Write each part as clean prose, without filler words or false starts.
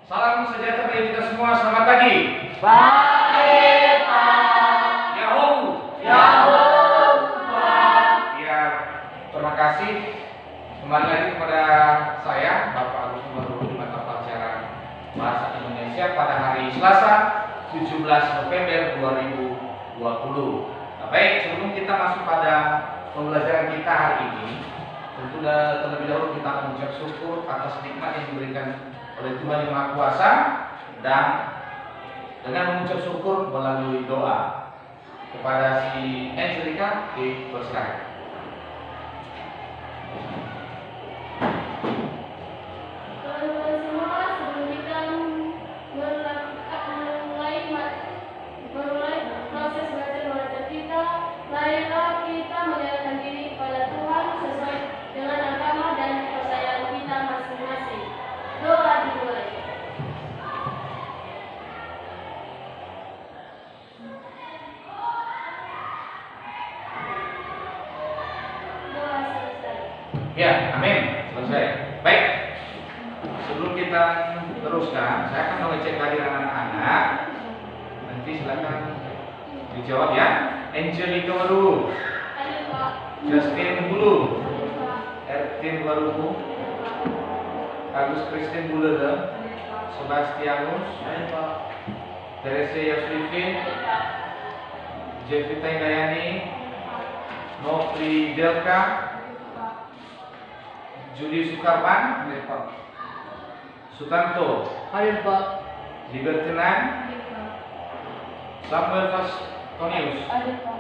Salam sejahtera bagi kita semua. Selamat pagi. Pagi, Pak. Yahoo. Yahoo, Pak. Ya, terima kasih. Kembali lagi kepada saya, Bapak Agus Numarudin, di mata pelajaran Bahasa Indonesia pada hari Selasa, 17 November 2020. Nah, baik, sebelum kita masuk pada pembelajaran kita hari ini, tentu terlebih dahulu kita akan mengucap syukur atas nikmat yang diberikan oleh Tuhan Yang Maha Kuasa, dan dengan mengucap syukur melalui doa kepada si Angelica dipersilakan. Teman-teman semua, sebelum kita memulai proses belajar mengajar kita, marilah kita menyerahkan diri kepada Tuhan sesuai dengan agama dan kepercayaan kita masing-masing. Doa dimulai. Doa selesai. Ya, amin. Selesai. Baik. Sebelum kita teruskan, saya akan mengecek kehadiran anak-anak. Nanti silakan dijawab ya. Angelica dulu, Ada Pak. Justin dulu, Ada Pak. Ertin dulu, Agus Kristen dulu, Sebastianus, Teresa Yasrifin, Ada Pak. Jevita Indayani, Nofri Delka, Juli Sukarman, Sutanto, Hadir, Pak. Libertinan, Ada Pak. Samuel Fastonius, Ada Pak.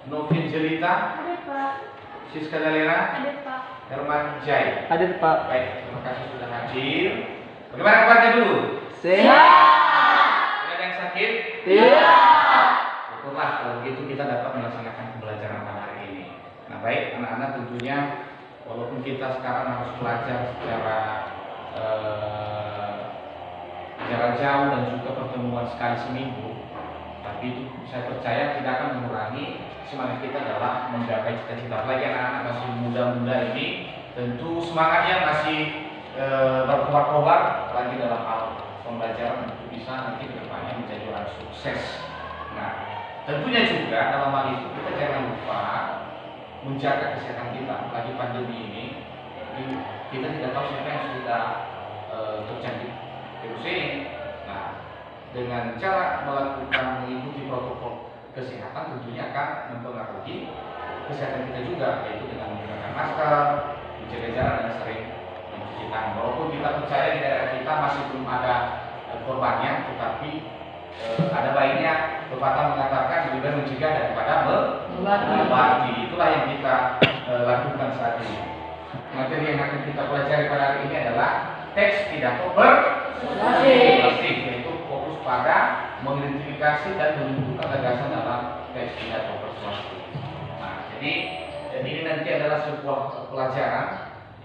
Novin Jelita, Ada Pak. Siska Dalera, Ada Pak. Herman Jai. Hadir, Pak. Baik, terima kasih sudah hadir. Bagaimana kabarnya dulu? Sehat. Tidak ada yang sakit? Tidak. Syukurlah kalau begitu kita dapat melaksanakan pembelajaran pada hari ini. Nah baik, anak-anak tentunya walaupun kita sekarang harus belajar secara jarak jauh dan juga pertemuan sekali seminggu, tapi itu saya percaya tidak akan mengurangi semangat kita adalah menggapai cita-cita. Apalagi anak-anak masih muda-muda ini, tentu semangatnya masih berkobar-kobar lagi dalam hal pembelajaran untuk bisa nanti kedepannya menjadi orang sukses. Nah, tentunya juga dalam hal itu kita jangan lupa menjaga kesehatan kita. Lagi pandemi ini, kita tidak tahu siapa yang sudah terjangkit virus ini. Nah, dengan cara mengikuti protokol kesehatan tentunya akan mempengaruhi kesehatan kita juga, yaitu dengan menggunakan masker, menjaga jarak dan sering mencuci tangan. Walaupun kita percaya di daerah kita masih belum ada korbannya, tetapi ada baiknya pepatah mengatakan lebih baik mencegah daripada mengobati. Itulah yang kita lakukan saat ini. Materi yang akan kita pelajari pada hari ini adalah teks pidato persuasif, yaitu fokus pada mengidentifikasi dan menentukan gagasan dalam teks pidato persuasif. Nah, jadi ini nanti adalah sebuah pelajaran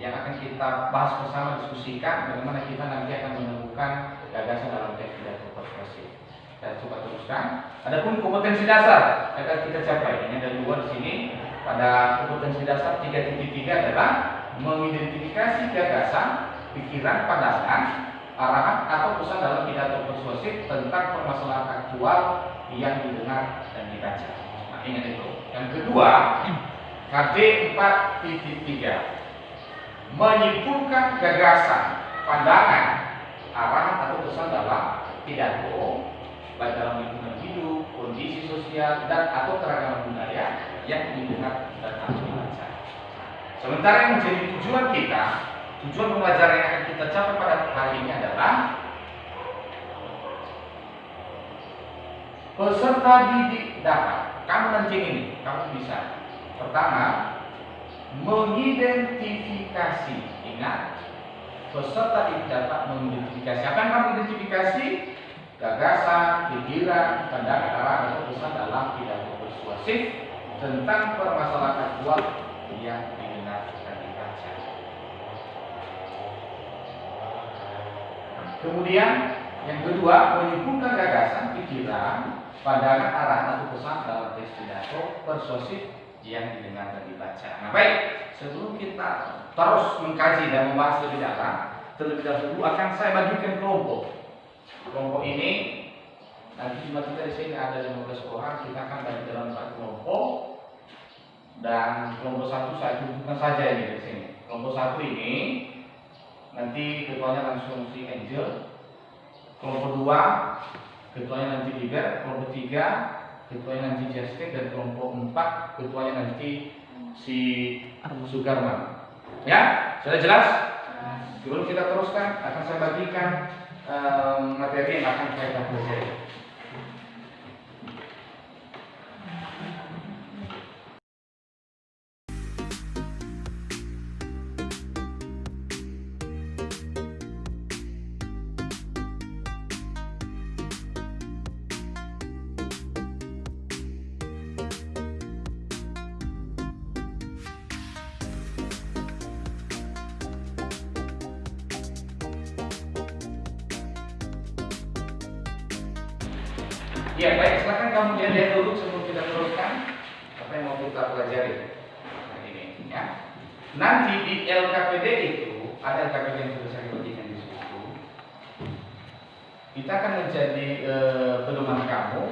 yang akan kita bahas bersama, diskusikan bagaimana kita nanti akan menemukan gagasan dalam teks pidato persuasif. Kita coba teruskan. Adapun kompetensi dasar akan kita capai. Ini ada dua di sini. Pada kompetensi dasar 3.3 adalah mengidentifikasi gagasan, pikiran, pandangan, arahan atau pesan dalam pidato persuasif tentang permasalahan aktual yang didengar dan dibaca. Nah, ingat itu. Yang kedua, KD 4.3 menyimpulkan gagasan, pandangan, arahan atau pesan dalam pidato baik dalam lingkungan hidup, kondisi sosial dan atau keragaman budaya yang didengar dan atau dibaca. Sementara yang menjadi tujuan kita, tujuan pembelajaran yang akan kita capai pada hari ini adalah peserta didik dapat. Kamu nanti ini, kamu bisa. Pertama, mengidentifikasi. Ingat, peserta didik dapat mengidentifikasi. Apa yang kamu identifikasi? Gagasan, pikiran, pandangan, arahan atau pesan dalam pidato persuasif tentang permasalahan aktual yang didengar dan dibaca. Kemudian yang kedua, menyimpulkan gagasan, pikiran, pandangan, arahan atau pesan dalam teks pidato persuasif yang didengar dan dibaca. Nah baik, sebelum kita terus mengkaji dan membahas lebih dalam, terlebih dahulu akan saya bagikan kelompok. Kelompok ini nanti cuma kita di sini ada 15 orang, kita akan bagi dalam 4 kelompok. Dan kelompok 1 saya tunjukkan saja ini di sini. Kelompok 1 ini nanti ketuanya langsung si Angel. Kelompok 2 ketuanya nanti Liga. Kelompok 3 ketuanya nanti Justin. Dan kelompok 4 ketuanya nanti si Sugarman. Ya, sudah jelas? Sebelum kita teruskan, akan saya bagikan materi yang akan saya pelajari. Ya baik, silakan kamu lihat dulu sebelum kita teruskan apa yang mau kita pelajari. Nah, ini ya. Nanti di LKPD itu ada LKPD yang sudah saya bagikan di situ. Kita akan menjadi pedoman kamu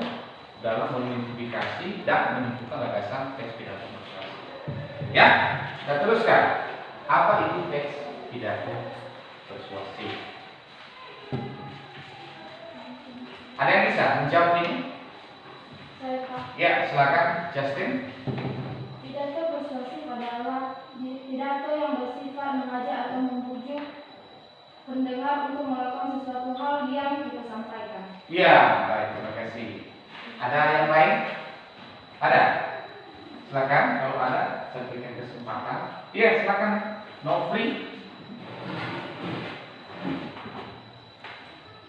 dalam mengidentifikasi dan menentukan gagasan teks pidato persuasi. Ya, kita teruskan. Apa itu teks pidato persuasi? Ada yang bisa menjawab ini? Saya Pak. Ya, silakan Justin. Pidato persuasif adalah pidato yang bersifat mengajak atau membujuk pendengar untuk melakukan sesuatu hal yang kita sampaikan. Ya, baik, terima kasih. Ada yang lain? Ada? Silakan, kalau ada, saya berikan kesempatan. Iya, silakan. No free.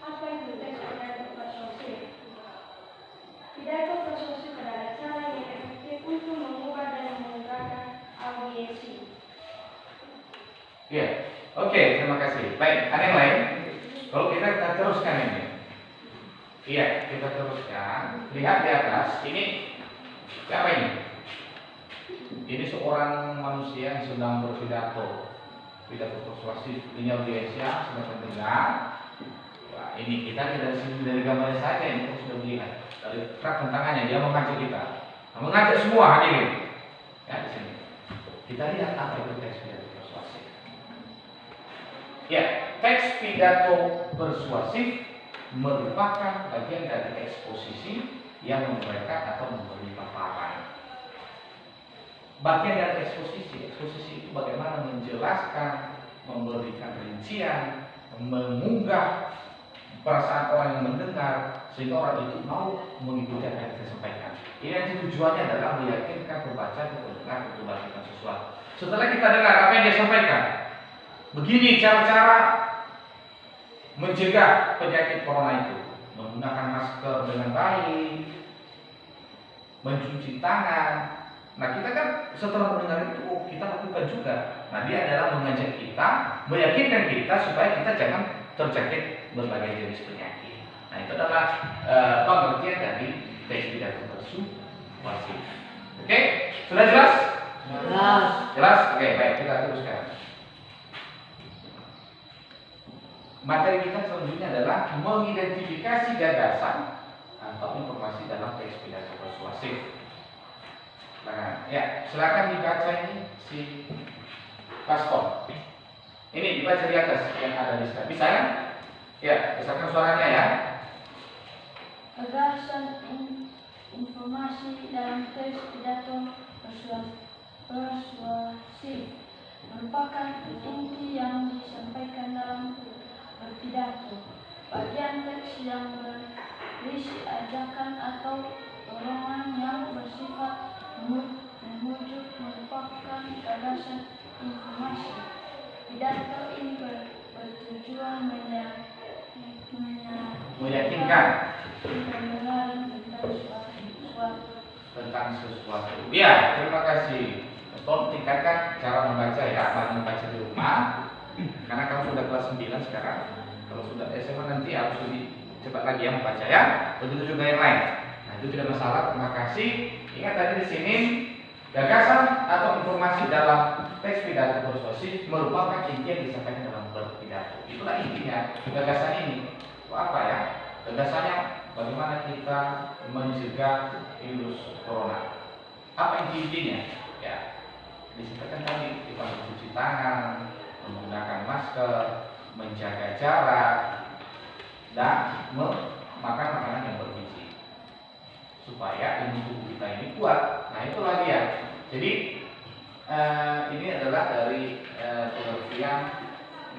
Apa itu teks pidato persuasif? Pidato persuasif adalah cara yang efektif untuk mengubah dan menggerakkan audiensi. Iya, oke, terima kasih. Baik, ada yang lain? Kalau kita teruskan ini. Iya, kita teruskan. Lihat di atas, ini siapa ini? Ini seorang manusia yang sedang berpidato. Pidato persuasif, ini audiensnya sedang mendengar. Wah, ini kita dari sini dari gambarnya saja ini kita sudah melihat dari track tangannya dia mengajak kita, mengajak semua hadirin. Ya di sini kita lihat apa itu teks pidato persuasif. Ya, teks pidato persuasif merupakan bagian dari eksposisi yang memberikan atau memberi paparan. Bagian dari eksposisi itu bagaimana menjelaskan, memberikan rincian, mengunggah perasaan orang yang mendengar sehingga orang itu mau mengikuti apa yang kita sampaikan. Ini nanti tujuannya adalah meyakinkan pembaca dan pendengar untuk melakukan sesuatu. Setelah kita dengar apa yang dia sampaikan, begini cara-cara mencegah penyakit corona itu: menggunakan masker dengan baik, mencuci tangan. Nah kita kan setelah mendengar itu kita lakukan juga. Nah dia adalah mengajak kita, meyakinkan kita supaya kita jangan terjangkit berbagai jenis penyakit. Nah itu adalah pengertian dari teks pidato persuasif. Oke, sudah jelas? Jelas. Jelas? Oke, baik kita teruskan. Materi kita selanjutnya adalah mengidentifikasi gagasan atau informasi dalam teks pidato persuasif. Nah, ya, silakan dibaca ini si pastor. Ini dibaca di atas yang ada di sana. Bisa ya? Ya, misalkan suaranya ya. Gagasan informasi dalam teks pidato persuasif merupakan inti yang disampaikan dalam berpidato. Bagian teks yang berisi ajakan atau dorongan yang bersifat memujuk merupakan gagasan informasi. Pidato ini bertujuan Meyakinkan pendengar tentang sesuatu. Ya, terima kasih. Tolong tingkatkan cara membaca ya, bagi membaca di rumah. Karena kamu sudah kelas 9 sekarang. Kalau sudah SMA nanti harus lebih cepat lagi ya membaca ya. Begitu juga yang lain. Nah, itu tidak masalah. Terima kasih. Ingat tadi di sini Gagasan atau informasi dalam teks pidato persuasif merupakan inti yang disampaikan dalam berpidato. Itulah intinya gagasan ini. Apa ya? Gagasannya bagaimana kita mencegah virus corona. Apa intinya? Ya, disebutkan tadi kita mencuci tangan, menggunakan masker, menjaga jarak, dan makan makanan yang bergizi supaya imun tubuh kita ini kuat. Nah itulah dia. Jadi ini adalah dari pengertian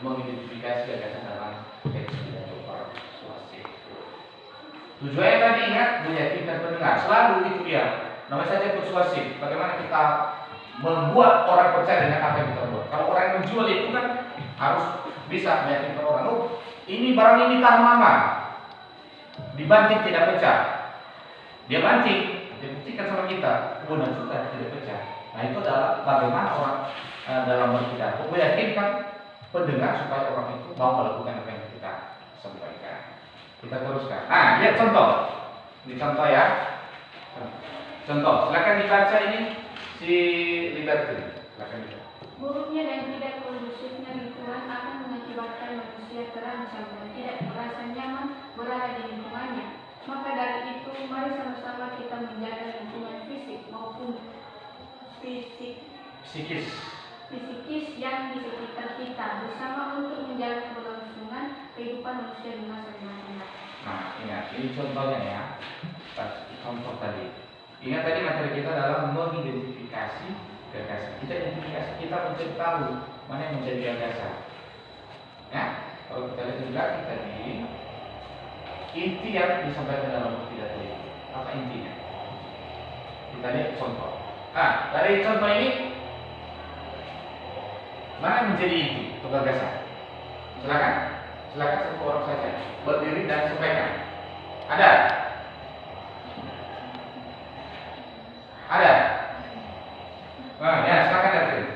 mengidentifikasi gagasan dalam teks pidato persuasif. Tujuannya tadi ingat meyakinkan pendengar. Selalu itu dia. Namanya saja persuasif. Bagaimana kita membuat orang percaya dengan apa yang kita buat. Kalau orang yang menjual itu kan harus bisa meyakinkan orang. Oh, ini barang ini tahan lama. Dibanting tidak pecah. Dia banting, dia buktikan sama kita, benar juga tidak pecah. Nah itu adalah bagaimana orang dalam berpidato meyakinkan pendengar supaya orang itu mau melakukan apa yang kita sampaikan. Kita teruskan. Nah, lihat contoh. Ini contoh ya. Contoh, silakan dibaca ini si Liberty. Silakan dibaca. Buruknya dan tidak kondusifnya lingkungan akan mengakibatkan manusia terancam dan tidak merasa nyaman berada di lingkungannya. Maka dari itu, mari sama-sama kita menjaga lingkungan fisik maupun psikis yang di sekitar kita bersama untuk menjaga keberlangsungan kehidupan manusia di masa mendatang. Nah, ingat ini contohnya ya. Contoh tadi. Ingat tadi materi kita adalah mengidentifikasi gagasan. Kita identifikasi, kita mencari tahu mana yang menjadi gagasan. Ya, kalau kita lihat juga tadi inti yang disampaikan dalam pidato itu. Apa intinya? Kita lihat contoh. Nah, dari contoh ini mana yang menjadi inti atau gagasan? Silakan satu orang saja berdiri dan sampaikan. Ada? Nah, ya, silakan dari.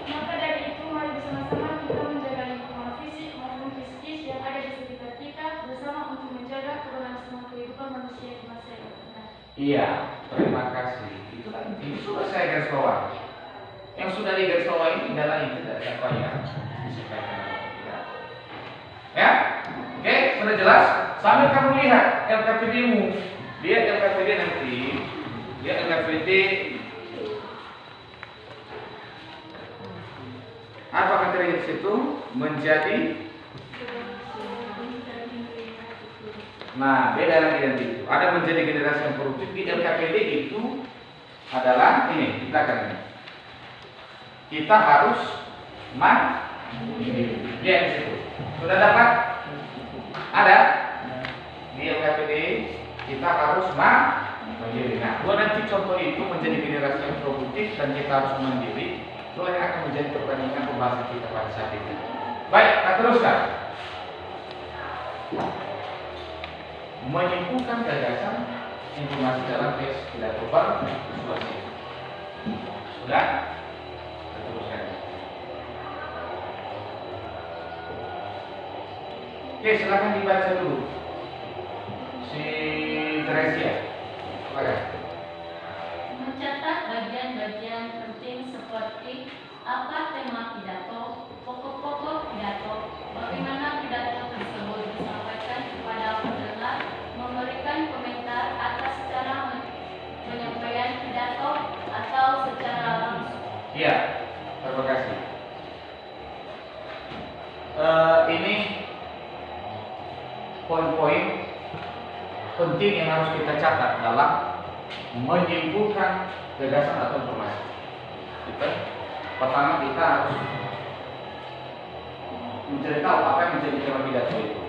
Maka dari itu mari bersama-sama kita menjaga lingkungan fisik maupun psikis yang ada di sekitar kita bersama untuk menjaga keberlangsungan kehidupan manusia di masa yang akan datang. Iya, terima kasih. Itulah inti. Sudah saya garis bawah. Yang sudah digaris bawah ini adalah inti dari apa yang disampaikan dalam pidato. Ya, oke, sudah jelas. Sambil kamu lihat LKPD-mu, lihat LKPD nanti, lihat LKPD. Apa materi di situ? Menjadi. Nah, beda lagi nanti itu. Ada menjadi generasi yang produktif. Di LKPD itu adalah ini, kita akan ini. Kita harus mandiri. Lihat di situ. Sudah dapat? Ada? Di LKPD kita harus mandiri. Nah, buat nanti contoh itu menjadi generasi yang produktif dan kita harus mandiri. Itulah yang akan menjadi perbandingan pembahasan kita pada saat ini. Baik, kita teruskan. Menyimpulkan gagasan informasi dalam teks pidato persuasif. Sudah? Kita teruskan. Oke, silakan dibaca dulu. Si Teresia, silakan. Mencatat bagian-bagian penting seperti apa tema pidato, pokok-pokok pidato, bagaimana pidato tersebut disampaikan kepada pendengar, memberikan komentar atas cara penyampaian pidato atau secara langsung. Iya, terima kasih. Ini poin-poin penting yang harus kita catat dalam menyimpulkan gagasan atau informasi. Pertama kita harus mencari tahu apa yang menjadi tema pidato itu.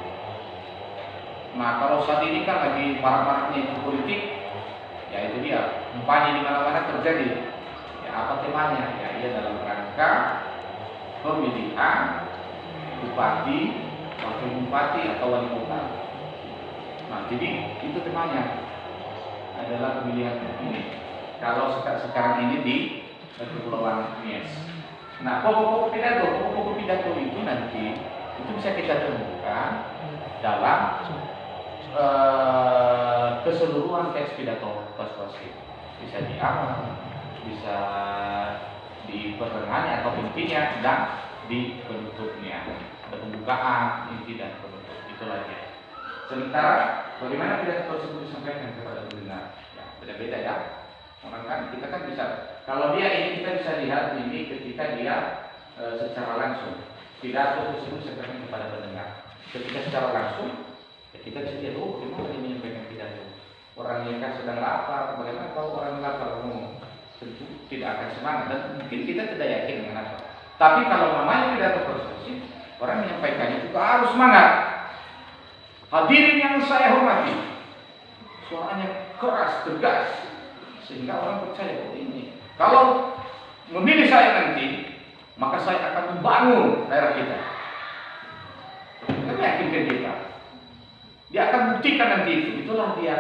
Nah, kalau saat ini kan lagi marak-maraknya itu politik, ya itu dia, kampanye di mana-mana terjadi. Ya apa temanya? Ya ia dalam rangka pemilihan bupati, wakil bupati atau wali kota. Nah, jadi itu temanya adalah pemilihan ini. Kalau sekarang ini di Kepulauan Nias. Nah, pokok-pokok pidato itu nanti itu bisa kita temukan dalam keseluruhan teks pidato persuasif. bisa di awal, bisa di pertengahan atau intinya, dan di penutupnya. Ada pembukaan, inti dan penutup, itulah dia. Sementara bagaimana pidato tersebut disampaikan kepada pendengar, ya, beda-beda ya. Orang kan kita kan bisa, kalau dia ini kita bisa lihat ini ketika dia secara langsung pidato tersebut disampaikan kepada pendengar. Ketika secara langsung, ya kita bisa lihat, oh bagaimana dia menyampaikan pidato. Orang yang kan sedang lapar, bagaimana kalau orang lapar ngomong? Tentu tidak akan semangat dan mungkin kita tidak yakin dengan apa. Tapi kalau namanya pidato persuasif, orang menyampaikannya juga harus semangat. Hadirin yang saya hormati, suaranya keras, tegas, sehingga orang percaya bahwa ini. Kalau memilih saya nanti, maka saya akan membangun daerah kita. Dia meyakinkan kita. Dia akan buktikan nanti itu. Itulah dia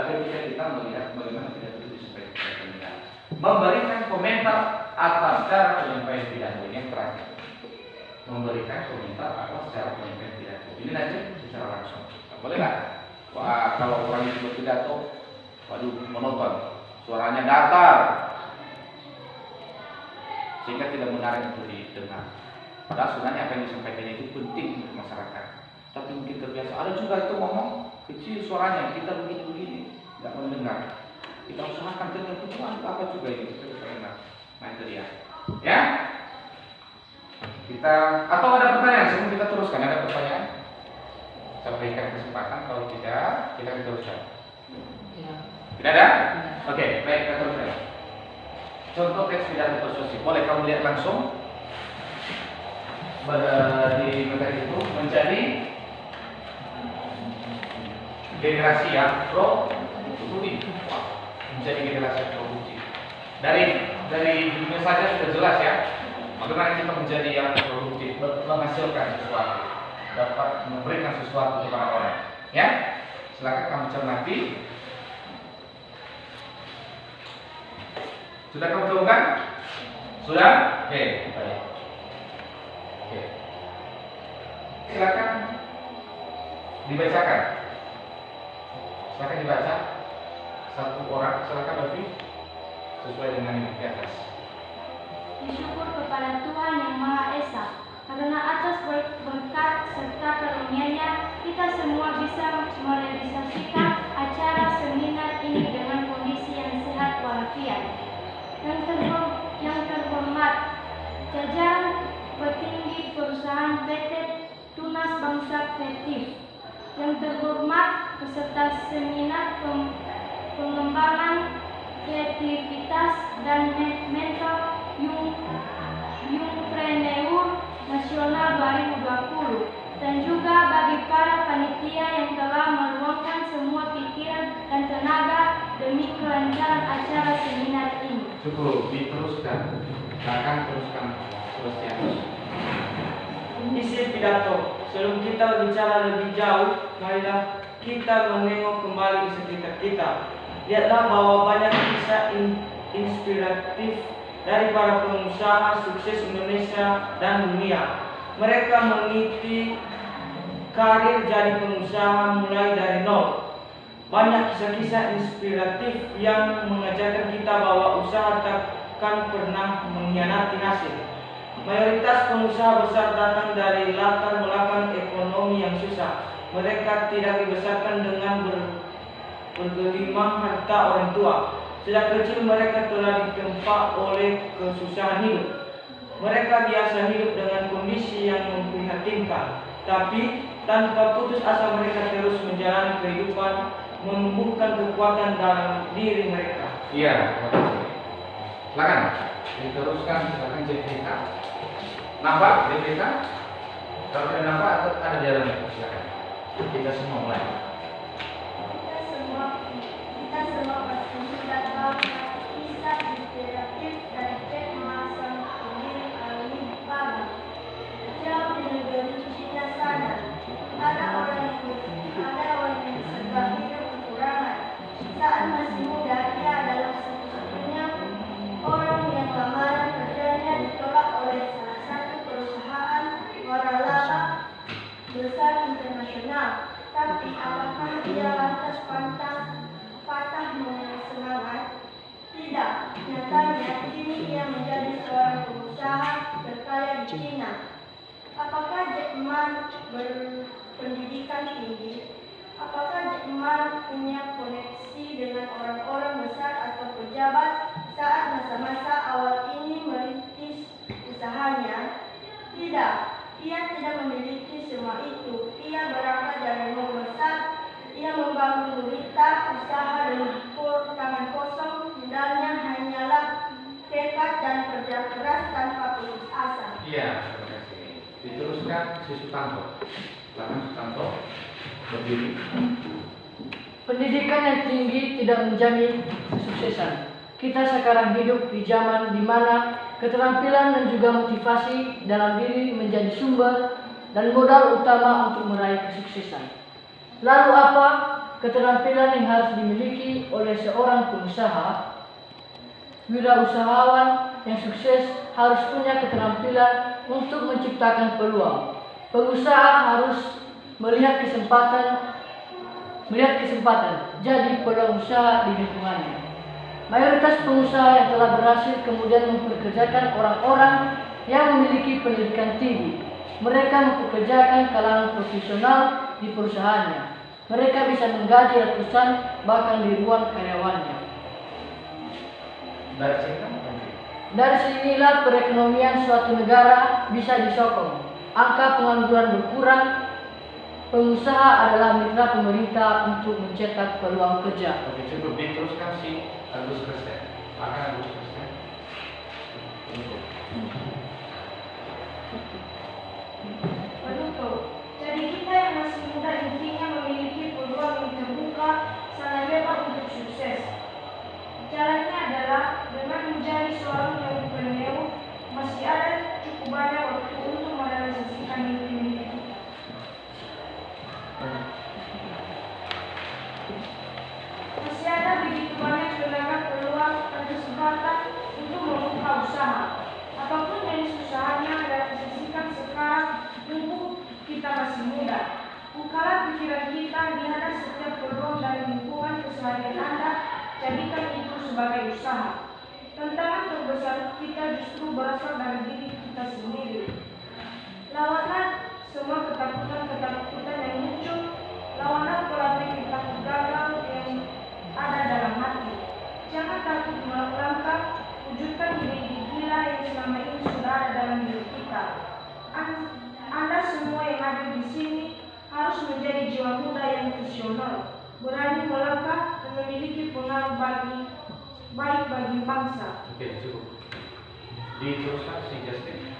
ketika kita melihat bagaimana pidato itu disampaikan kepada pendengar. Memberikan komentar atas cara penyampaian pidato yang terakhir. Memberikan komentar atas cara penyampaian pidato. Ini nanti secara langsung. Boleh nggak? Wah, kalau orang itu berpidato, waduh, monoton, suaranya datar, sehingga tidak menarik untuk didengar. Padahal sebenarnya apa yang disampaikannya itu penting untuk masyarakat. Tapi mungkin terbiasa. Ada juga itu ngomong kecil suaranya, kita begini-begini, nggak mendengar. Kita usahakan dengar kecuali apa juga ini kita bisa dengar. Nah itu dia. Ya? Kita atau ada pertanyaan sebelum kita teruskan? Ada pertanyaan? Saya berikan kesempatan. Kalau tidak, kita teruskan. Tidak ada? Oke, baik kita teruskan. Contoh teks pidato persuasif. Boleh kamu lihat langsung di materi itu menjadi generasi yang produktif. Menjadi generasi yang produktif. Dari judulnya saja sudah jelas ya. Bagaimana kita menjadi yang produktif, menghasilkan sesuatu, dapat memberikan sesuatu kepada orang. Ya, silakan kamu cermati. Sudah kamu temukan? Sudah? Oke, baik. Oke. Silakan dibacakan. Silakan dibaca. Satu orang, silakan Novi, sesuai dengan ini di atas. Bersyukur kepada Tuhan Yang Maha Esa, karena atas berkat serta karunia-Nya kita semua bisa merealisasikan acara seminar ini dengan kondisi yang sehat walafiat. Yang terhormat, jajaran petinggi perusahaan PT Tunas Bangsa Kreatif. Yang terhormat peserta seminar pengembangan kreativitas dan mentor Youngpreneur Nasional 2020, dan juga bagi para panitia yang telah meluangkan semua pikiran dan tenaga demi kelancaran acara seminar ini. Cukup, diteruskan. Silakan teruskan, Sebastianus. Isi pidato. Sebelum kita bicara lebih jauh, marilah kita menengok kembali di sekitar kita. Lihatlah bahwa banyak kisah inspiratif dari para pengusaha sukses Indonesia dan dunia. Mereka meniti karir jadi pengusaha mulai dari nol. Banyak kisah-kisah inspiratif yang mengajarkan kita bahwa usaha takkan pernah mengkhianati hasil. Mayoritas pengusaha besar datang dari latar belakang ekonomi yang susah. Mereka tidak dibesarkan dengan bergelimang harta orang tua. Sejak kecil mereka telah ditempa oleh kesusahan hidup. Mereka biasa hidup dengan kondisi yang memprihatinkan. Tapi tanpa putus asa mereka terus menjalani kehidupan, menumbuhkan kekuatan dalam diri mereka. Iya, terima kasih. Silakan diteruskan, silakan Jessica. Nampak Jessica? Kalau tidak nampak ada di dalamnya, silakan. Kita semua mulai. Kita semua pasti dapat kisah inspiratif dari Jack Ma sang pendiri Alibaba. Jauh di negeri Cina sana, ada orang yang serba hidup kekurangan. Saat masih muda, dia adalah satu-satunya orang yang lamaran kerjanya ditolak oleh salah satu perusahaan waralaba besar internasional. Tapi apakah dia lantas patah semangat? Tidak, nyatanya kini ia menjadi seorang pengusaha terkaya di Cina. Apakah Jack Ma berpendidikan tinggi? Apakah Jack Ma punya koneksi dengan orang-orang besar atau pejabat saat masa-masa awal ini merintis usahanya? Tidak, ia tidak memiliki semua itu. Ia berangkat dari nol besar. Ia membangun gurita usaha dengan tangan kosong. Modalnya hanyalah tekad dan kerja keras tanpa putus asa. Iya, terima kasih. Diteruskan si Sutanto. Silakan Sutanto berdiri. Pendidikan yang tinggi tidak menjamin kesuksesan. Kita sekarang hidup di zaman di mana keterampilan dan juga motivasi dalam diri menjadi sumber dan modal utama untuk meraih kesuksesan. Lalu apa keterampilan yang harus dimiliki oleh seorang pengusaha? Wirausahawan yang sukses harus punya keterampilan untuk menciptakan peluang. Pengusaha harus melihat kesempatan, jadi peluang usaha di lingkungannya. Mayoritas pengusaha yang telah berhasil kemudian mempekerjakan orang-orang yang memiliki pendidikan tinggi. Mereka mempekerjakan kalangan profesional di perusahaannya. Mereka bisa menggaji ratusan bahkan ribuan karyawannya. Dari sinilah perekonomian suatu negara bisa disokong. Angka pengangguran berkurang. Pengusaha adalah mitra pemerintah untuk mencetak peluang kerja. Oke, cukup. Diteruskan si Agus Kristen. Silakan Agus Kristen. Penutup. Jadi kita yang masih muda intinya memiliki peluang yang terbuka sangat lebar untuk sukses. Jalannya adalah dengan menjadi seorang yang entrepreneur. Masih ada cukup banyak waktu untuk merealisasikan mimpi-mimpi kita. Masih ada begitu banyak tenaga, peluang, dan kesempatan untuk membuka usaha. Apapun jenis usahanya, realisasikan sekarang mumpung kita masih muda. Bukalah pikiran kita, lihatlah setiap peluang dari lingkungan keseharian Anda, jadikan itu sebagai usaha. Tantangan terbesar kita justru berasal dari diri kita sendiri. Lawanlah semua ketakutan yang muncul. Lawanlah pola pikir takut gagal yang ada dalam hati. Jangan takut melangkah, wujudkan ide gila yang selama ini sudah ada dalam diri kita. Anda semua yang ada di sini harus menjadi jiwa muda yang visioner, berani melangkah dan memiliki pengaruh baik bagi bangsa. Oke, cukup. Diteruskan si Justin.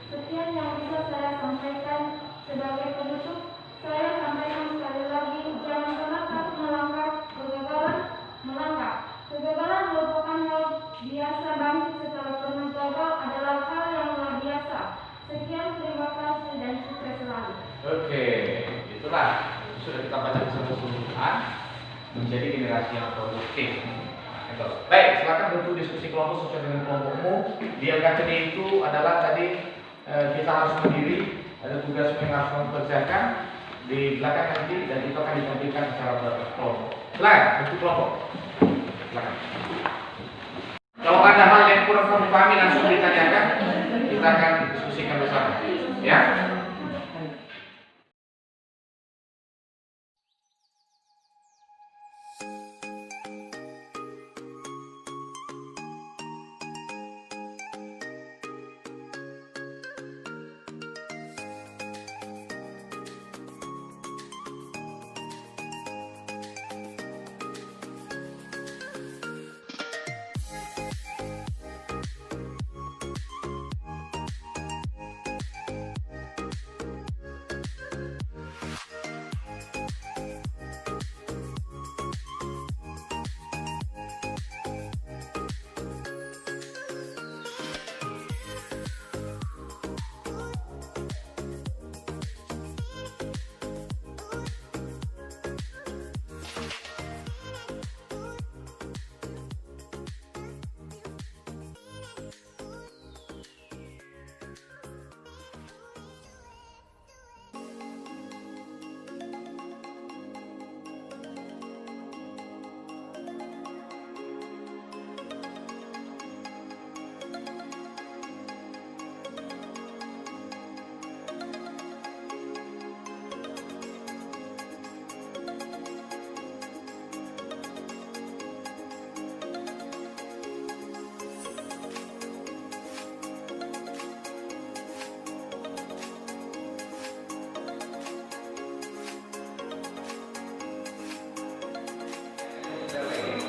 Sekian yang bisa saya sampaikan sebagai penutup. Saya sampaikan sekali lagi, jangan pernah takut melangkah, kegagalan melangkah. Kegagalan merupakan hal biasa, bangkit setelah pernah gagal adalah hal yang luar biasa. Sekian, terima kasih dan sukses selalu. Oke, itulah sudah kita baca keseluruhan menjadi generasi yang produktif. Nah, baik, silakan bentuk diskusi kelompok sesuai dengan kelompokmu. Di LKCD itu adalah tadi kita harus berdiri, ada tugas yang harus mengerjakan di belakang nanti, dan itu akan ditampilkan secara berkelompok. Silakan bentuk kelompok. Silakan. Kalau ada hal yang kurang kami pahami langsung ditanyakan, kita akan diskusikan bersama. Ya.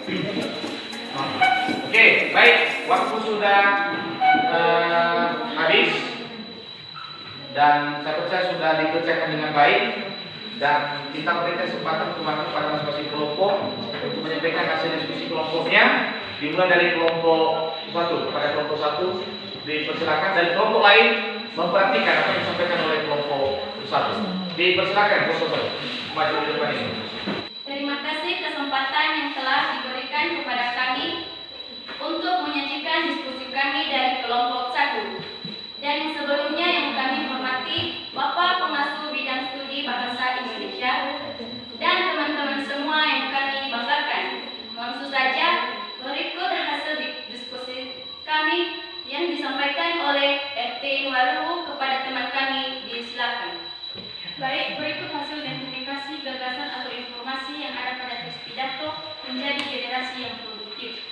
Oke, baik. Waktu sudah habis dan saya percaya sudah dikerjakan dengan baik dan kita berikan kesempatan teman-teman pada masing-masing kelompok untuk menyampaikan hasil diskusi kelompoknya. Dimulai dari kelompok 1 pada kelompok 1 dipersilakan dan kelompok lain memperhatikan apa yang disampaikan oleh kelompok 1. Dipersilakan kelompok 1 maju di depan ini. Terima kasih kesempatan yang telah diberikan kepada kami untuk menyajikan diskusi kami dari kelompok 1. Dan yang sebelumnya yang kami hormati Bapak Pengasuh Bidang Studi Bahasa Indonesia dan teman-teman semua yang kami banggakan. Langsung saja berikut hasil diskusi kami yang disampaikan oleh RT Waluhu kepada teman kami. Disilakan. Baik, berikut hasil identifikasi gagasan atau informasi yang ada pada teks pidato menjadi generasi yang produktif.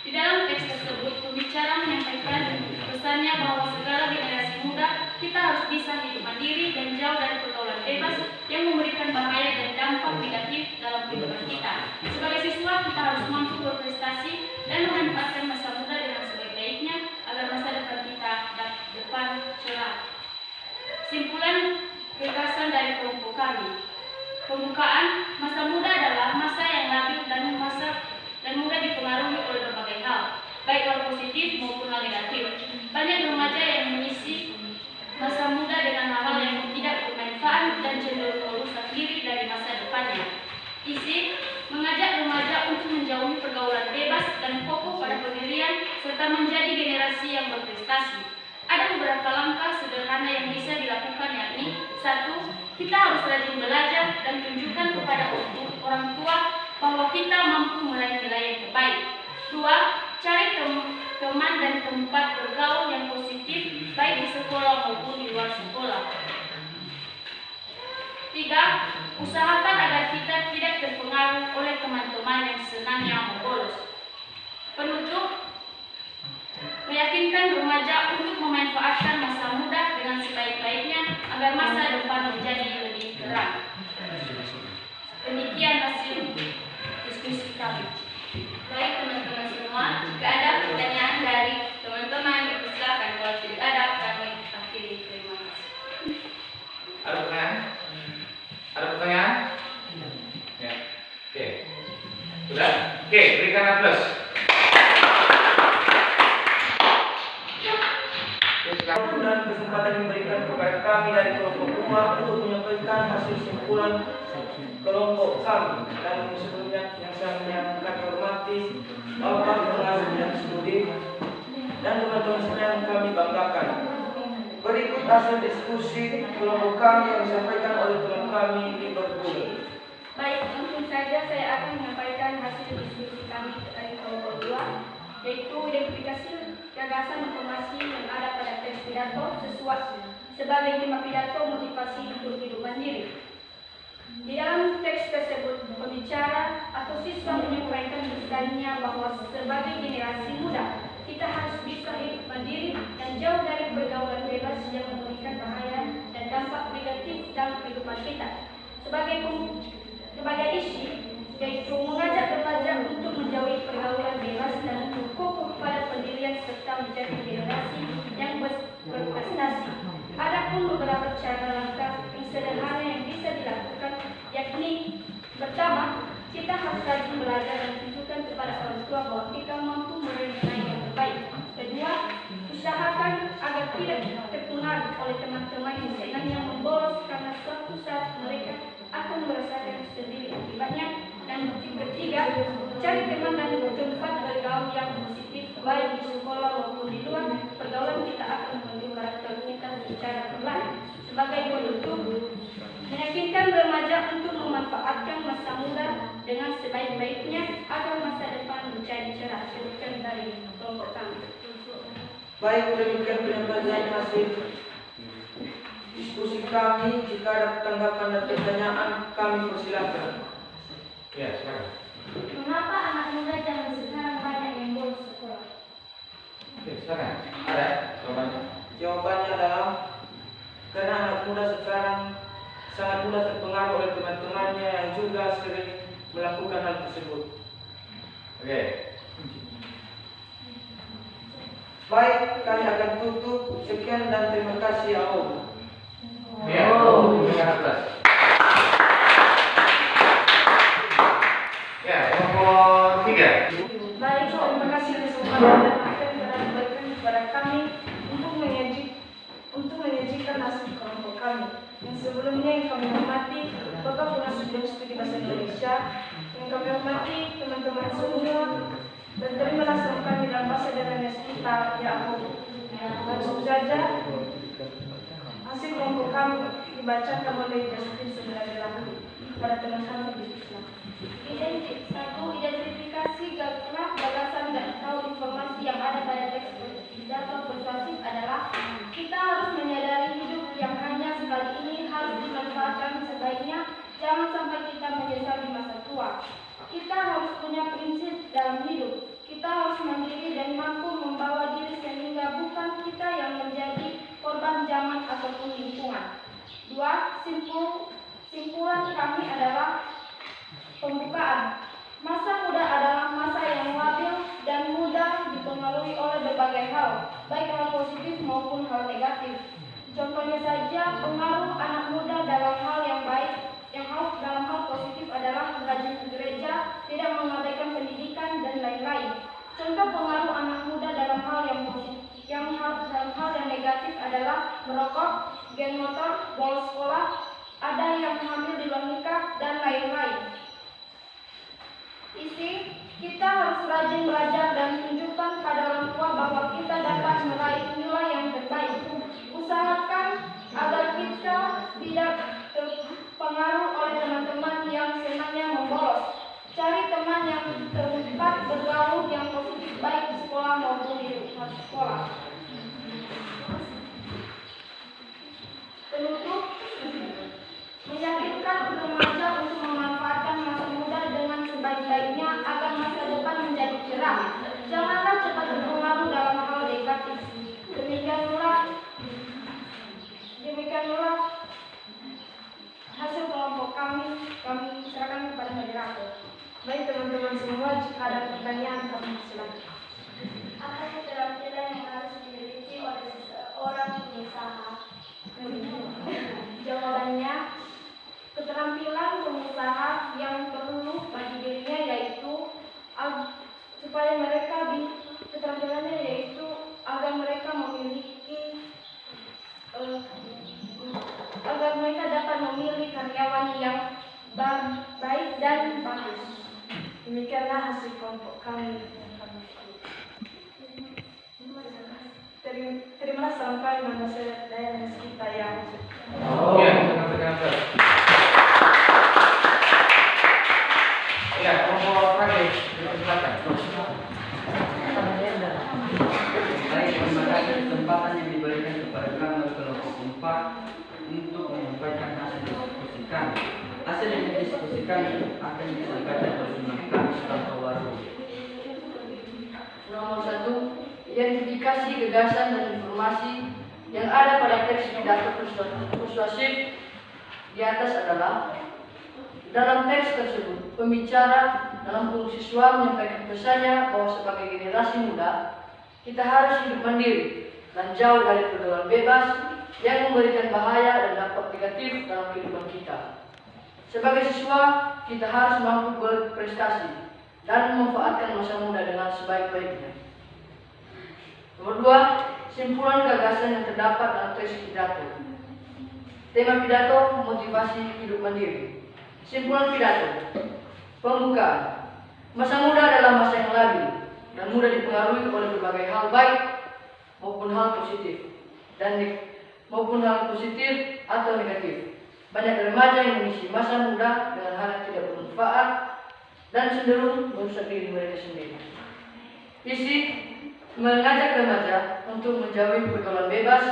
Di dalam teks tersebut, pembicara menyampaikan pesannya bahwa segala generasi muda kita harus bisa hidup mandiri dan jauh dari pergaulan bebas yang memberikan bahaya dan dampak negatif dalam kehidupan kita. Sebagai siswa, kita harus mampu berprestasi dan memanfaatkan masa muda dengan sebaik-baiknya agar masa depan kita cerah. Simpulan gagasan dari kelompok kami. Pembukaan, masa muda adalah masa yang labil dan mudah dipengaruhi oleh berbagai hal, baik hal positif maupun hal negatif. Banyak remaja yang mengisi masa muda dengan hal-hal yang tidak bermanfaat dan cenderung merusak diri dari masa depannya. Isi mengajak remaja untuk menjauhi pergaulan bebas dan fokus pada pendirian serta menjadi generasi yang berprestasi. Ada beberapa langkah sederhana yang bisa dilakukan, yakni 1. Kita harus rajin belajar dan tunjukkan kepada orang tua bahwa kita mampu meraih nilai yang terbaik. 2. Cari teman dan tempat bergaul yang positif baik di sekolah maupun di luar sekolah. 3. Usahakan agar kita tidak terpengaruh oleh teman-teman yang senangnya membolos. Penutup, meyakinkan remaja untuk memanfaatkan masa muda dengan sebaik-baiknya agar masa depan menjadi lebih terang. Demikian hasil diskusi kami. Baik teman-teman semua, jika ada pertanyaan dari teman-teman, silakan. Kalau tidak ada, kami akhiri. Terima kasih. Ada pertanyaan? Ada pertanyaan? Ya. Oke. Sudah? Oke, berikan aplaus. Dan kesempatan yang diberikan kepada kami dari kelompok 2 untuk menyampaikan hasil simpulan kelompok kami. Dan sebelumnya yang kami hormati Bapak Pengasuh Bidang Studi dan teman-teman semua yang kami banggakan. Berikut hasil diskusi kelompok kami yang disampaikan oleh teman kami di Berguna. Baik, langsung saja saya akan menyampaikan hasil diskusi kami dari kelompok 2, yaitu identifikasi gagasan informasi yang ada pada teks pidato sebagai tema pidato motivasi untuk hidup mandiri. Di dalam teks tersebut, pembicara atau siswa menyampaikan pesannya bahwa sebagai generasi muda, kita harus bisa hidup mandiri dan jauh dari pergaulan bebas yang memberikan bahaya dan dampak negatif dalam kehidupan kita. Sebagai isi, yaitu mengajak remaja untuk menjauhi pergaulan bebas dan fokus pada pendirian serta menjadi generasi yang berprestasi. Adapun beberapa cara langkah yang sederhana yang bisa dilakukan, yakni pertama, kita harus rajin belajar dan tunjukkan kepada orang tua bahwa kita mampu meraih nilai yang terbaik. Kedua, usahakan agar tidak terpengaruh oleh teman-teman yang senangnya membolos karena suatu saat mereka akan merasakan sendiri akibatnya. Dan ketiga, cari teman dan tempat bergaul yang positif baik di sekolah maupun di luar. Pergaulan kita akan membentuk karakter kita secara perlahan. Sebagai penutup, meyakinkan remaja untuk memanfaatkan masa muda dengan sebaik-baiknya agar masa depan menjadi cerah. Demikian dari kelompok kami. Baik, demikian penyampaian hasil diskusi kami. Jika ada tanggapan dan pertanyaan, kami persilakan. Ya, silakan. Mengapa anak muda zaman sekarang banyak yang bolos sekolah? Oke, silakan. Ada jawabannya? Jawabannya adalah karena anak muda sekarang sangat mudah terpengaruh oleh teman-temannya yang juga sering melakukan hal tersebut. Oke. Baik, kami akan tutup. Sekian dan terima kasih ya Om. Ya, dengan atas. Ya, nomor 3. Baik, terima kasih kesempatan dan apa yang telah diberikan kepada kami untuk menyajikan hasil kelompok kami. Yang sebelumnya yang kami hormati Bapak Pengasuh Bidang Studi Bahasa Indonesia, yang kami hormati teman-teman semua, dan terimalah salam kami dalam bahasa dan kita ya Allah. Langsung saja hasil kelompok kami dibacakan oleh Justin Sebenarnya kepada teman-teman di Islam. Identifikasi gagasan dan atau informasi yang ada pada teks pidato persuasif adalah kita harus menyadari hidup yang hanya sekali ini harus dimanfaatkan sebaiknya, jangan sampai kita menyesal di masa tua. Kita harus punya prinsip dalam hidup. Kita harus mandiri dan mampu membawa diri sehingga bukan kita yang menjadi korban zaman ataupun lingkungan. 2. Simpulan kami adalah pembukaan. Masa muda adalah masa yang labil dan mudah dipengaruhi oleh berbagai hal, baik hal positif maupun hal negatif. Contohnya saja, pengaruh anak muda dalam hal yang baik, dalam hal positif adalah rajin ke gereja, tidak mengabaikan pendidikan, dan lain-lain. Contoh pengaruh anak muda dalam hal yang positif, dalam hal yang negatif adalah merokok, geng motor, bolos sekolah, ada yang hamil di luar nikah, dan lain-lain. Isi, kita harus rajin belajar dan tunjukkan pada orang tua bahwa kita dapat meraih nilai yang terbaik. Usahakan agar kita tidak terpengaruh oleh teman-teman yang senangnya membolos. Cari teman yang terdekat bergaul yang positif baik di sekolah maupun di luar sekolah. Penutup, meyakinkan remaja untuk memanfaatkan masa muda dengan sebaik-baiknya agar masa depan menjadi cerah. Janganlah cepat terpengaruh dalam hal negatif. Demikianlah hasil kelompok kami serahkan kepada moderator. Baik teman-teman semua, jika ada pertanyaan kami silakan. Apa keterampilan yang harus dimiliki oleh seorang pengusaha? Jawabannya, keterampilan pengusaha yang perlu bagi dirinya yaitu keterampilannya yaitu agar mereka dapat memilih karyawan yang baik dan bagus. Demikianlah hasil kelompok kami. Terimalah salam kami manusia daya kita yang Ya, dengan atas. Ya, nomor terakhir. Silakan. Baik, terima kasih kesempatan yang diberikan kepada kami oleh kelompok 4 untuk menyampaikan hasil diskusikan. Hasil yang didiskusikan akan disampaikan oleh kami Sultan Baru. Nomor 1, identifikasi gagasan dan informasi yang ada pada teks pidato persuasif di atas adalah: dalam teks tersebut, pembicara dalam fungsi siswa menyampaikan pesannya bahwa sebagai generasi muda, kita harus hidup mandiri dan jauh dari pergaulan bebas yang memberikan bahaya dan dampak negatif dalam kehidupan kita. Sebagai siswa, kita harus mampu berprestasi dan memanfaatkan masa muda dengan sebaik-baiknya. Nomor 2, simpulan gagasan yang terdapat dalam teks pidato. Tema pidato, motivasi hidup mandiri. Simpulan pidato, pembukaan. Masa muda adalah masa yang labil dan mudah dipengaruhi oleh berbagai hal baik maupun hal positif atau negatif. Banyak remaja yang mengisi masa muda dengan hal yang tidak bermanfaat dan cenderung merusak diri mereka sendiri. Isi, mengajak remaja untuk menjauhi pergaulan bebas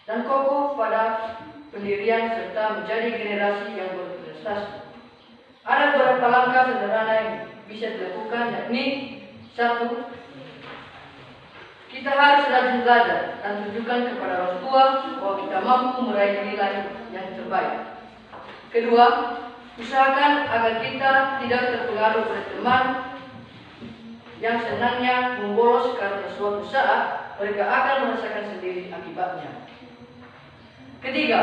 dan kokoh pada pendirian serta menjadi generasi yang berprestasi. Ada beberapa langkah sederhana yang bisa dilakukan, yakni 1. Kita harus rajin belajar dan tunjukkan kepada orang tua bahwa kita mampu meraih nilai yang terbaik. 2. Usahakan agar kita tidak terpengaruh oleh teman yang senangnya membolos karena suatu saat mereka akan merasakan sendiri akibatnya. Ketiga,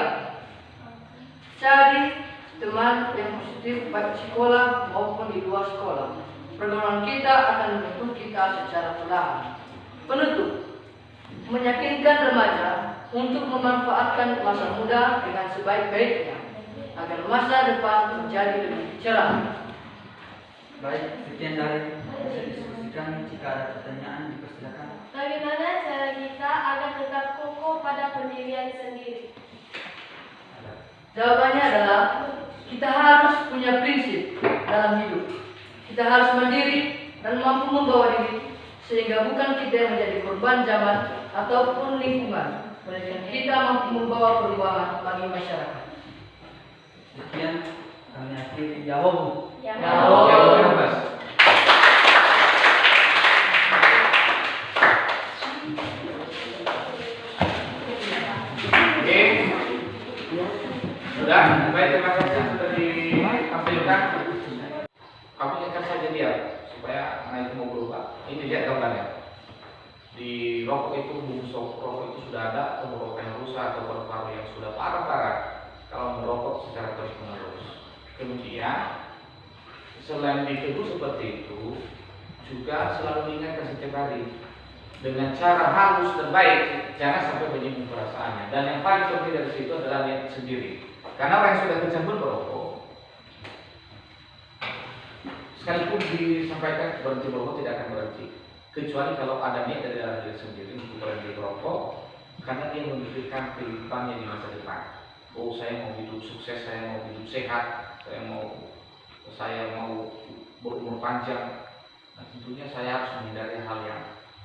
cari teman yang positif baik di sekolah maupun di luar sekolah. Pergaulan kita akan membentuk kita secara perlahan. Penutup, meyakinkan remaja untuk memanfaatkan masa muda dengan sebaik-baiknya agar masa depan menjadi lebih cerah. Baik, sekian dari hasil diskusi kami. Jika ada pertanyaan, dipersilakan. Bagaimana cara kita agar tetap kokoh pada pendirian sendiri? Jawabannya adalah kita harus punya prinsip dalam hidup. Kita harus mandiri dan mampu membawa diri sehingga bukan kita yang menjadi korban zaman ataupun lingkungan, melainkan kita mampu membawa perubahan bagi masyarakat. Sekian kami akhiri. Jawab. Jawab, Mas. Oke. Sudah, baik, terima kasih sudah ditampilkan. Kamu ingatkan saja dia supaya anak itu mau berubah. Ini lihat gambarnya. Di rokok itu bungsu rokok itu sudah ada tenggorokan yang rusak atau paru-paru yang sudah parah-parah kalau merokok secara terus-menerus. Kemudian selain ditegur seperti itu, juga selalu diingatkan setiap hari dengan cara halus dan baik, jangan sampai menyinggung perasaannya. Dan yang paling penting dari situ adalah niat sendiri. Karena orang yang sudah kecanduan merokok, sekalipun disampaikan berhenti merokok tidak akan berhenti, kecuali kalau ada niat dari dalam diri sendiri untuk berhenti merokok, karena dia memikirkan kehidupannya di masa depan. Oh, saya mau hidup sukses, saya mau hidup sehat, saya mau berumur panjang. Nah, tentunya saya harus menghindari hal yang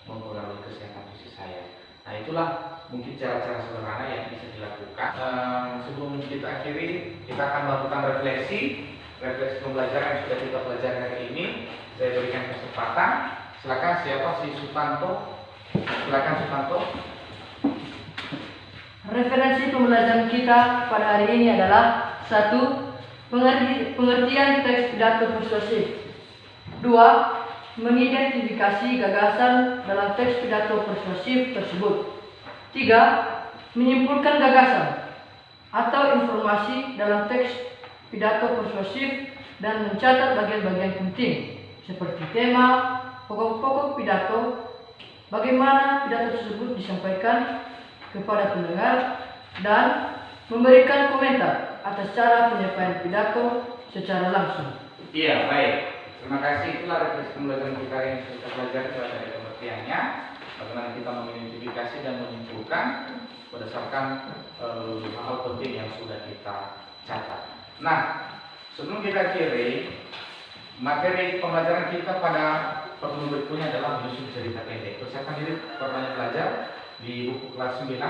mempengaruhi kesehatan fisik saya. Nah, itulah mungkin cara-cara sederhana yang bisa dilakukan. Sebelum kita akhiri, kita akan melakukan refleksi pembelajaran yang sudah kita pelajari hari ini. Saya berikan kesempatan. Silakan, siapa si Sutanto? Silakan Sutanto. Referensi pembelajaran kita pada hari ini adalah 1. Pengertian teks pidato persuasif. 2. Mengidentifikasi gagasan dalam teks pidato persuasif tersebut. 3. Menyimpulkan gagasan atau informasi dalam teks pidato persuasif dan mencatat bagian-bagian penting seperti tema, pokok-pokok pidato, bagaimana pidato tersebut disampaikan kepada pendengar, dan memberikan komentar atas cara penyampaian pidato secara langsung. Iya, baik. Terima kasih. Itulah refleksi pembelajaran kita yang sudah kita pelajari dari pengertiannya, bagaimana kita mengidentifikasi dan menyimpulkan berdasarkan hal penting yang sudah kita catat. Nah, sebelum kita akhiri, materi pembelajaran kita pada pertemuan berikutnya adalah menyusun cerita pendek. Persiapkan diri perbanyak belajar di buku kelas 9.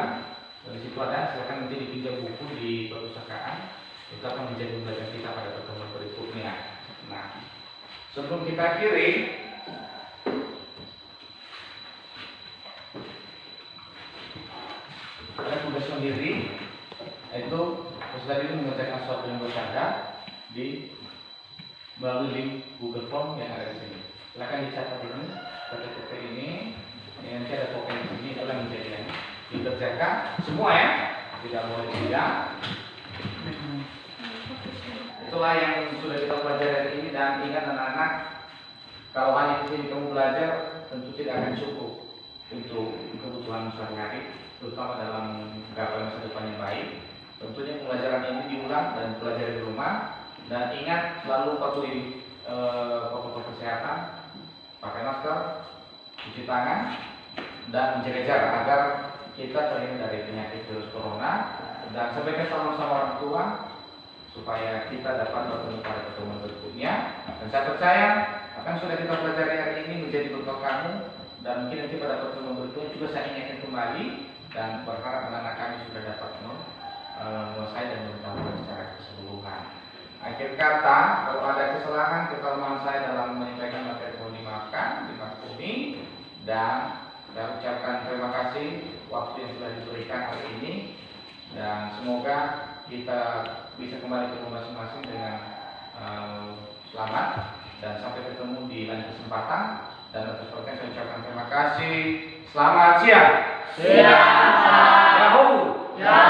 Di situ ada, silakan nanti dipinjam buku di perpustakaan. Itu akan menjadi pembelajaran kita pada pertemuan berikutnya. Nah, sebelum kita akhiri, ada tugas sendiri, yaitu peserta ini mengerjakan suatu yang bercanda di melalui link Google Form yang ada di sini. Silakan dicatat ini, KTP ini, nanti ada token di sini, itulah yang menjadi yang dikerjakan semua ya, tidak boleh tidak. Itulah yang sudah kita pelajari hari ini, dan ingat anak-anak, kalau hanya di sini kamu belajar, tentu tidak akan cukup untuk kebutuhan sehari-hari, terutama dalam menggapai masa depan yang baik. Tentunya pembelajaran ini diulang dan pelajari di rumah, dan ingat selalu patuhi protokol kesehatan, pakai masker, cuci tangan, dan menjaga jarak agar kita terhindar dari penyakit virus corona. Dan sampaikan salam sama orang tua supaya kita dapat bertemu pada pertemuan berikutnya. Dan saya percaya apa yang sudah kita pelajari hari ini menjadi bekal kamu, dan mungkin nanti pada pertemuan berikutnya juga saya ingatkan kembali, dan berharap anak-anak kami sudah dapat menguasai dan mengetahui secara keseluruhan. Akhir kata, kalau ada kesalahan, kelemahan saya dalam menyampaikan materi mohon dimaafkan, dimaklumi, dan saya ucapkan terima kasih waktu yang sudah diberikan hari ini, dan semoga kita bisa kembali ke rumah masing-masing dengan Selamat dan sampai ketemu di lain kesempatan. Dan atas perhatian saya ucapkan terima kasih. Selamat siang. Siang. Yahoo. Ya.